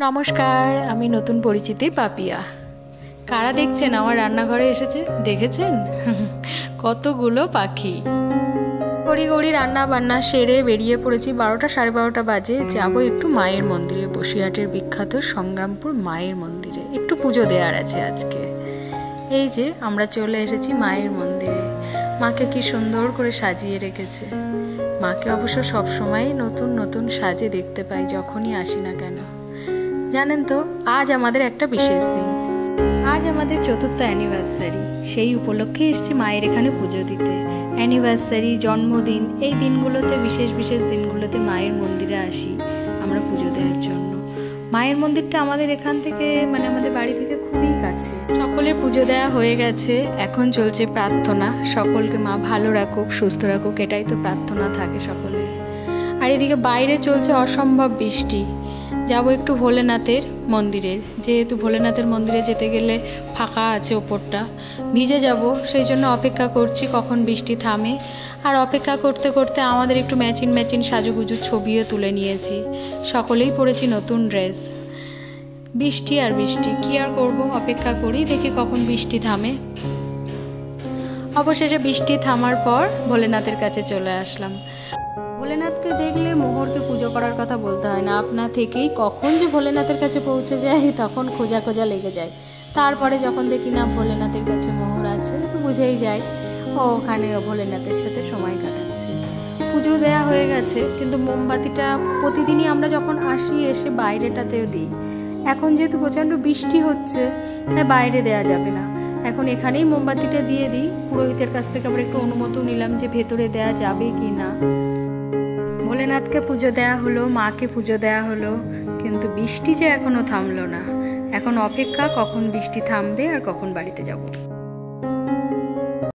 নমস্কার, আমি নতুন পরিচিতির পাপিয়া। কারা দেখছেন আমার রান্নাঘরে এসেছে দেখেছেন? কতগুলো পাখি। গড়ি রান্না বান্না সেরে বেরিয়ে পড়েছি। 12টা সাড়ে 12টা বাজে। যাব একটু মায়ের মন্দিরে, বসিরহাটের বিখ্যাত সংগ্রামপুর মায়ের মন্দিরে। একটু পুজো দেওয়ার আছে আজকে। এই যে আমরা চলে এসেছি মায়ের মন্দিরে। মাকে কি সুন্দর করে সাজিয়ে রেখেছে। মাকে অবশ্য সবসময় নতুন নতুন সাজে দেখতে পাই যখনই আসি না কেন। জানেন তো, আজ আমাদের একটা বিশেষ দিন। আজ আমাদের 4th অ্যানিভার্সারি। সেই উপলক্ষে এসেছি মায়ের এখানে পুজো দিতে। অ্যানিভার্সারি, জন্মদিন, এই দিনগুলোতে, বিশেষ বিশেষ দিনগুলোতে মায়ের মন্দিরে আসি আমরা পুজো দেওয়ার জন্য। মায়ের মন্দিরটা আমাদের এখান থেকে, আমাদের বাড়ি থেকে খুবই কাছে। সকলের পুজো দেওয়া হয়ে গেছে, এখন চলছে প্রার্থনা। সকলকে মা ভালো রাখুক, সুস্থ রাখুক, এটাই তো প্রার্থনা থাকে সকলের। আর এদিকে বাইরে চলছে অসম্ভব বৃষ্টি। যাব একটু ভোলেনাথের মন্দিরে, যেহেতু ভোলেনাথের মন্দিরে যেতে গেলে ফাঁকা আছে ওপরটা, ভিজে যাব, সেই জন্য অপেক্ষা করছি কখন বৃষ্টি থামে। আর অপেক্ষা করতে করতে আমাদের একটু ম্যাচিং সাজুগুজুর ছবিও তুলে নিয়েছি। সকলেই পরেছি নতুন ড্রেস। বৃষ্টি আর বৃষ্টি, কী আর করবো, অপেক্ষা করি, দেখি কখন বৃষ্টি থামে। অবশেষে বৃষ্টি থামার পর ভোলেনাথের কাছে চলে আসলাম। ভোলেনাথকে দেখলে মোহরকে পুজো করার কথা বলতে হয় না, আপনা থেকেই কখন যে ভোলেনাথের কাছে পৌঁছে যায় তখন খোঁজা লেগে যায়। তারপরে যখন দেখি না ভোলেনাথের কাছে মোহর আছে, তো বুঝেই যায় ও ওখানে ভোলেনাথের সাথে সময় কাটাচ্ছে। পুজো দেয়া হয়ে গেছে, কিন্তু মোমবাতিটা প্রতিদিনই আমরা যখন আসি এসে বাইরেটাতেও দিই। এখন যেহেতু প্রচণ্ড বৃষ্টি হচ্ছে, তাই বাইরে দেয়া যাবে না, এখন এখানেই মোমবাতিটা দিয়ে দিই। পুরোহিতের কাছ থেকে আবার একটু অনুমতি নিলাম যে ভেতরে দেয়া যাবে কি না। ভোলেনাথকে পুজো দেয়া হলো, মাকে পুজো দেয়া হলো, কিন্তু বৃষ্টি যে এখনো থামলো না। এখন অপেক্ষা কখন বৃষ্টি থামবে আর কখন বাড়িতে যাব।